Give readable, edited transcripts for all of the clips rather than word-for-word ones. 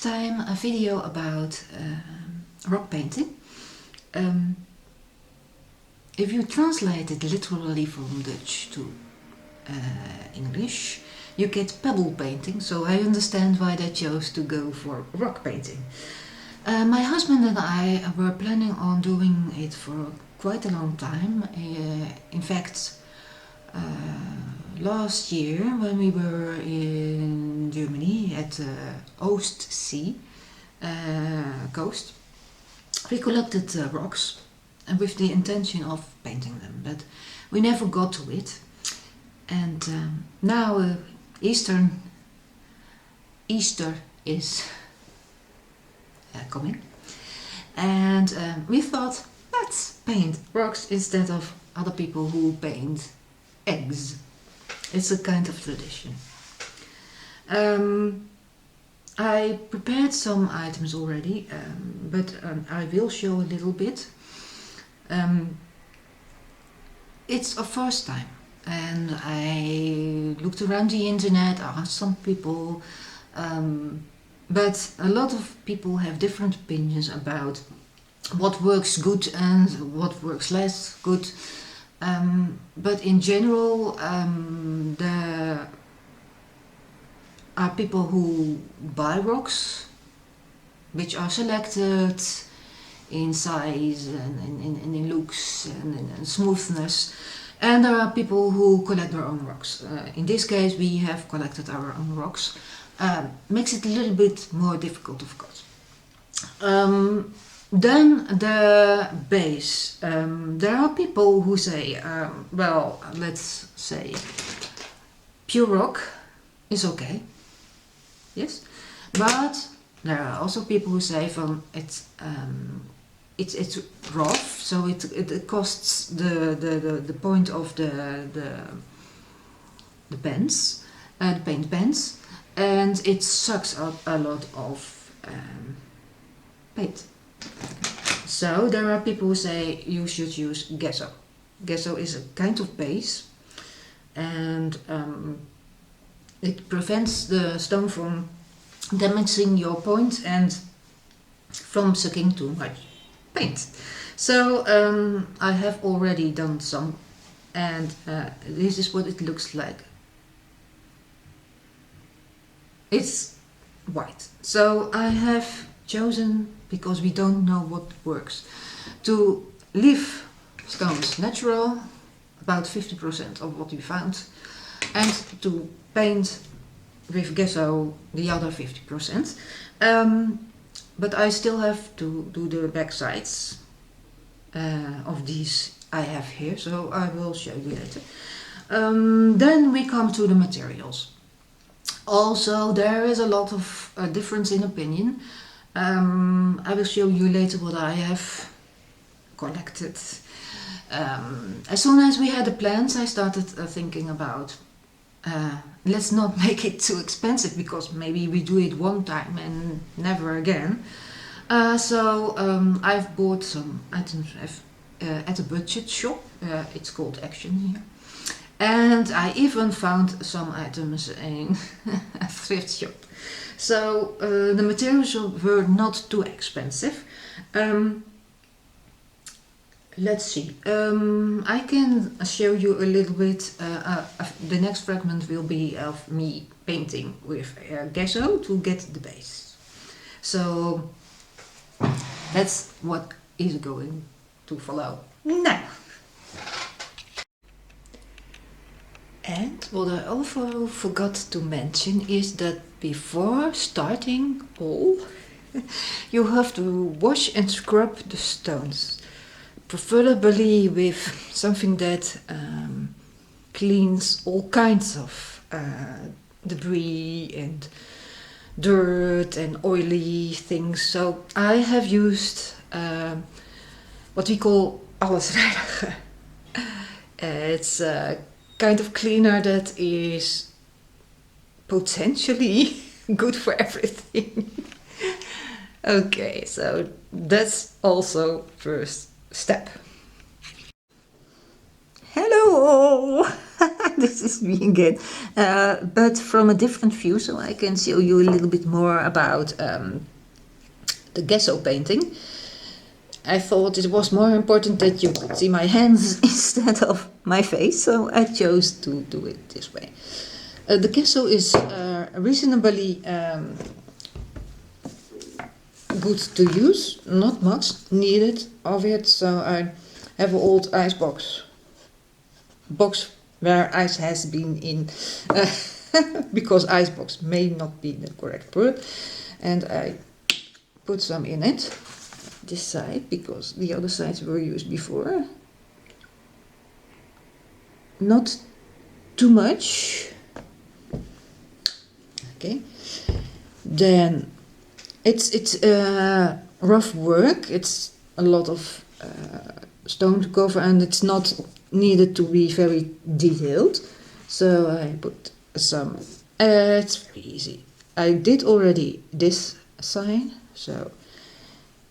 last time a video about rock painting. If you translate it literally from Dutch to English, you get pebble painting, so I understand why they chose to go for rock painting. My husband and I were planning on doing it for quite a long time. In fact, last year when we were in Germany at the Oostzee coast, we collected rocks and with the intention of painting them, but we never got to it. And now Easter is coming, and we thought, let's paint rocks instead of other people who paint eggs. It's a kind of tradition. I prepared some items already, but I will show a little bit. It's a first time, and I looked around the internet, asked some people, but a lot of people have different opinions about what works good and what works less good. But in general, there are people who buy rocks, which are selected in size and in looks and in smoothness. And there are people who collect their own rocks. In this case, we have collected our own rocks. Makes it a little bit more difficult, of course. Then the base. There are people who say, well, let's say pure rock is okay. Yes, but there are also people who say from it's rough, so it costs the point of the pens, the paint pens, and it sucks up a lot of paint. So there are people who say you should use gesso. Gesso is a kind of base, and it prevents the stone from damaging your point and from sucking too much paint. So I have already done some, and this is what it looks like. It's white. So I have chosen, because we don't know what works, to leave stones natural, about 50% of what we found, and to paint with gesso the other 50%. But I still have to do the back sides of these I have here, so I will show you later. Then we come to the materials. Also, there is a lot of difference in opinion. I will show you later what I have collected. As soon as we had the plans, I started thinking about let's not make it too expensive, because maybe we do it one time and never again. So I've bought some items at a budget shop. It's called Action here. And I even found some items in a thrift shop. So the materials were not too expensive. Let's see. I can show you a little bit. The next fragment will be of me painting with gesso to get the base. So that's what is going to follow now. And what I also forgot to mention is that before starting all, you have to wash and scrub the stones, preferably with something that cleans all kinds of debris and dirt and oily things. So I have used what we call allesreiniger. It's a kind of cleaner that is potentially good for everything. Okay, so that's also first step. Hello! This is me again, but from a different view, so I can show you a little bit more about the gesso painting. I thought it was more important that you could see my hands instead of my face, so I chose to do it this way. The gesso is reasonably good to use, not much needed of it, so I have an old ice box where ice has been in, because icebox may not be the correct word, and I put some in it, this side, because the other sides were used before. Not too much. Okay, then it's rough work. It's a lot of stone to cover, and it's not needed to be very detailed. So I put some. It's very easy. I did already this sign, so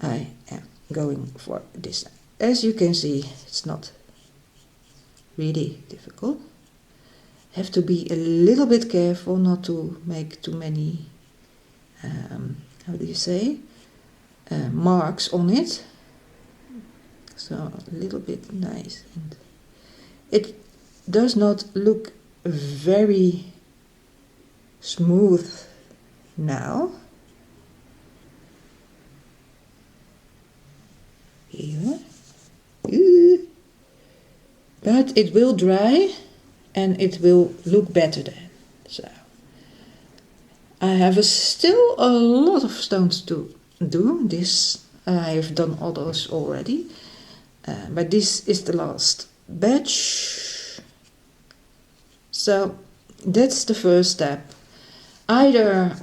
I am going for this. As you can see, it's not really difficult. Have to be a little bit careful not to make too many, how do you say, marks on it. So a little bit nice, and it does not look very smooth now. Here. But it will dry and it will look better then. So I have still a lot of stones to do. This I have done all those already, but this is the last batch. So that's the first step. Either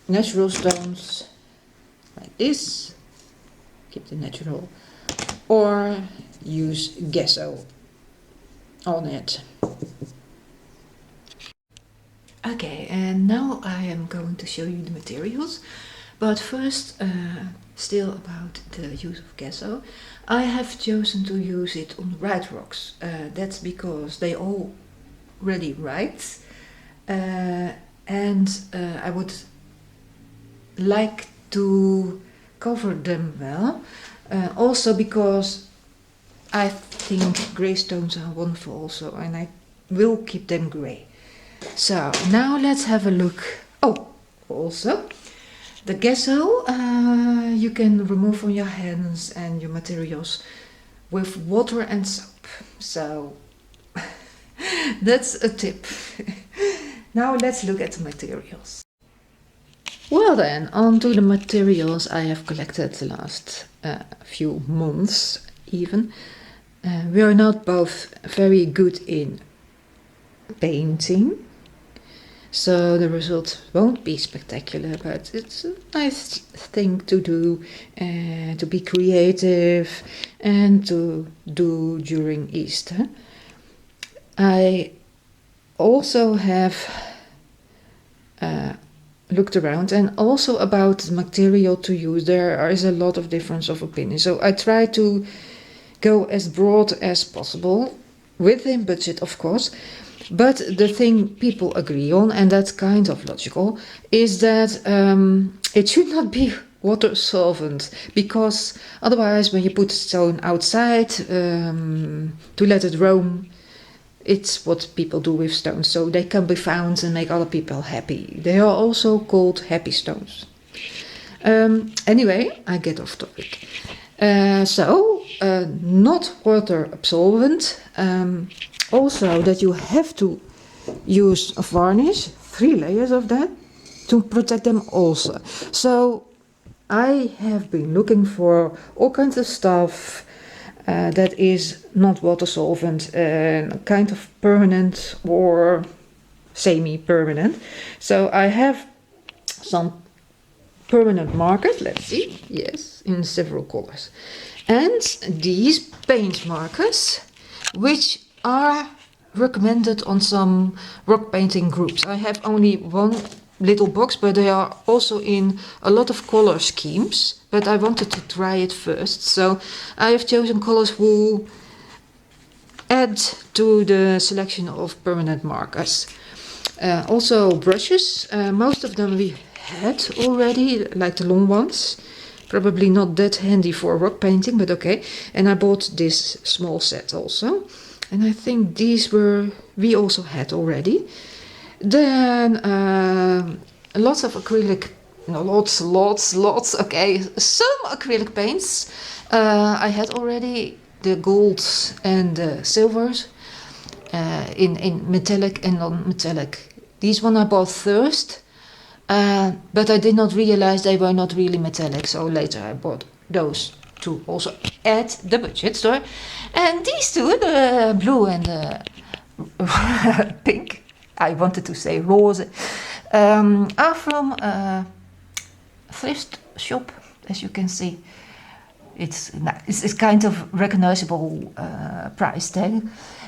natural stones like this, keep the natural, or use gesso on it. Okay, and now I am going to show you the materials, but first still about the use of gesso. I have chosen to use it on white rocks. That's because they already write, and I would like to cover them well. Also because I think grey stones are wonderful also, and I will keep them grey. So now let's have a look. Oh, also the gesso you can remove from your hands and your materials with water and soap. So that's a tip. Now let's look at the materials. Well then, on to the materials I have collected the last few months even. We are not both very good in painting, so the result won't be spectacular, but it's a nice thing to do, to be creative and to do during Easter. I also have looked around, and also about the material to use. There is a lot of difference of opinion, so I try to go as broad as possible, within budget of course. But the thing people agree on, and that's kind of logical, is that it should not be water solvent, because otherwise when you put stone outside to let it roam, it's what people do with stones, so they can be found and make other people happy. They are also called happy stones. Anyway, I get off topic. Not water absorbent. Also that you have to use a varnish, 3 layers of that, to protect them also. So I have been looking for all kinds of stuff that is not water solvent, kind of permanent or semi-permanent. So I have some permanent markers, let's see, yes, in several colors. And these paint markers, which are recommended on some rock painting groups. I have only one little box, but they are also in a lot of color schemes, but I wanted to try it first. So I have chosen colors who add to the selection of permanent markers. Also brushes, most of them we had already, like the long ones. Probably not that handy for rock painting, but okay. And I bought this small set also. And I think these we also had already. Then lots of acrylic, no, lots, okay. Some acrylic paints. I had already the golds and the silvers in metallic and non-metallic. These one I bought first. But I did not realize they were not really metallic, so later I bought those to also add the budget store. And these two, the blue and the pink, I wanted to say rose, are from a thrift shop, as you can see. It's kind of recognizable price tag.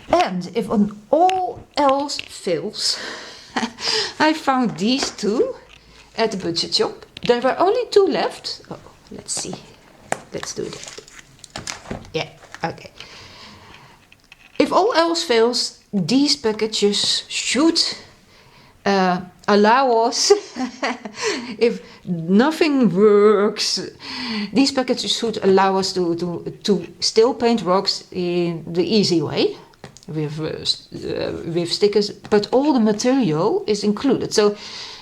And if all else fails, I found these two at the budget shop. There were only two left. Oh, let's see. Let's do that. Yeah, okay. If all else fails, these packages should allow us, if nothing works, these packages should allow us to still paint rocks in the easy way with stickers, but all the material is included. So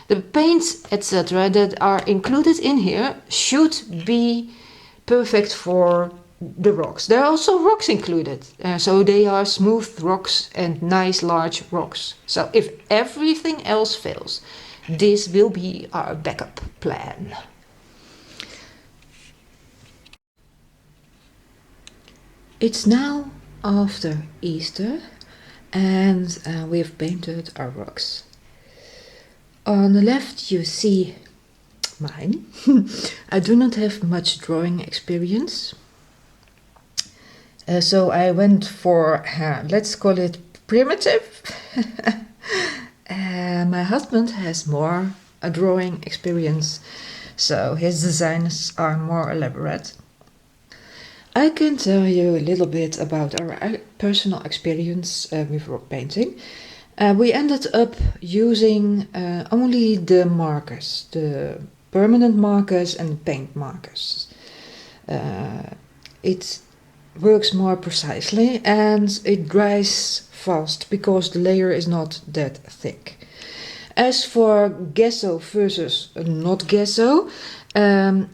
the paints, etc., that are included in here should be perfect for the rocks. There are also rocks included, so they are smooth rocks and nice large rocks. So if everything else fails, this will be our backup plan. It's now after Easter and we've painted our rocks. On the left you see mine. I do not have much drawing experience. So I went for, let's call it primitive. My husband has more drawing experience, so his designs are more elaborate. I can tell you a little bit about our personal experience with rock painting. We ended up using only the markers, the permanent markers and paint markers. It works more precisely and it dries fast because the layer is not that thick. As for gesso versus not gesso, the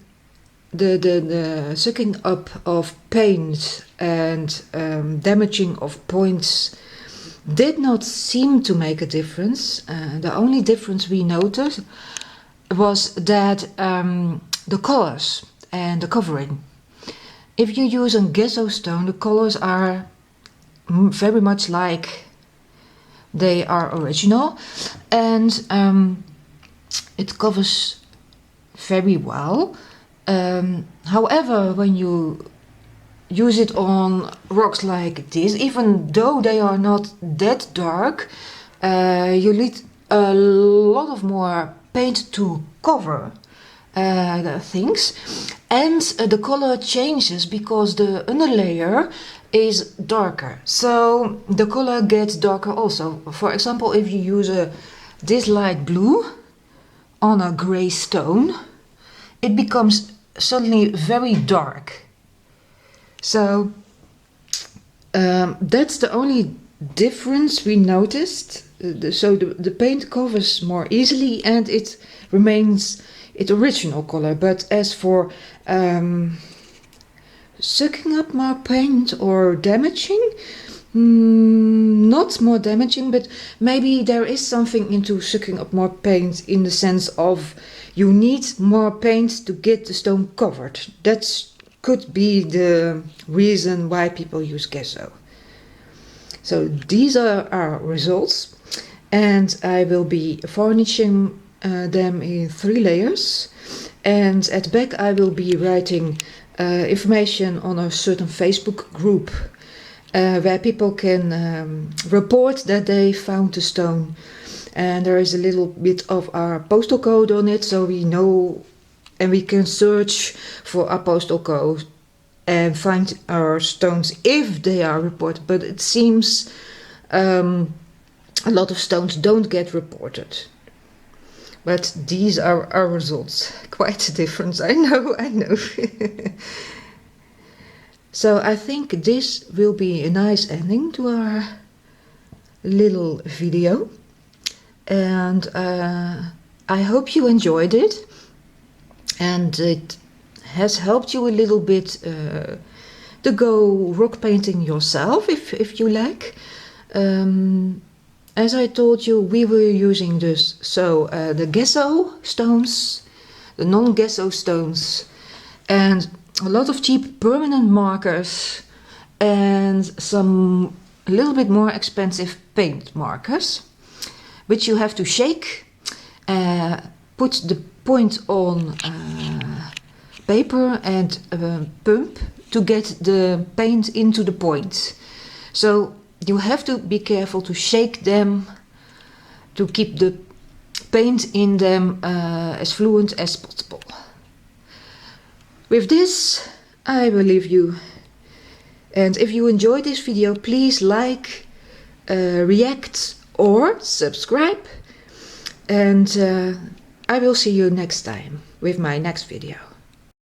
sucking up of paint and damaging of points did not seem to make a difference. The only difference we noticed was that the colors and the covering. If you use a gesso stone, the colors are very much like they are original, and it covers very well. However, when you use it on rocks like this, even though they are not that dark, you need a lot of more paint to cover the things, and the color changes because the underlayer is darker, so the color gets darker also. For example, if you use this light blue on a gray stone, it becomes suddenly very dark. So that's the only difference we noticed. So the paint covers more easily and it remains its original color. But as for sucking up more paint or damaging, not more damaging, but maybe there is something into sucking up more paint in the sense of you need more paint to get the stone covered. That could be the reason why people use gesso. So these are our results, and I will be varnishing them in 3 layers, and at the back I will be writing information on a certain Facebook group where people can report that they found the stone, and there is a little bit of our postal code on it, so we know and we can search for our postal code and find our stones if they are reported. But it seems a lot of stones don't get reported. But these are our results. Quite a difference, I know. So I think this will be a nice ending to our little video. And I hope you enjoyed it. And it has helped you a little bit to go rock painting yourself if you like. As I told you, we were using this, the gesso stones, the non-gesso stones, and a lot of cheap permanent markers, and some a little bit more expensive paint markers, which you have to shake, put the point on paper and pump to get the paint into the point. So you have to be careful to shake them to keep the paint in them as fluent as possible. With this, I will leave you. And if you enjoyed this video, please like, react or subscribe. And I will see you next time with my next video.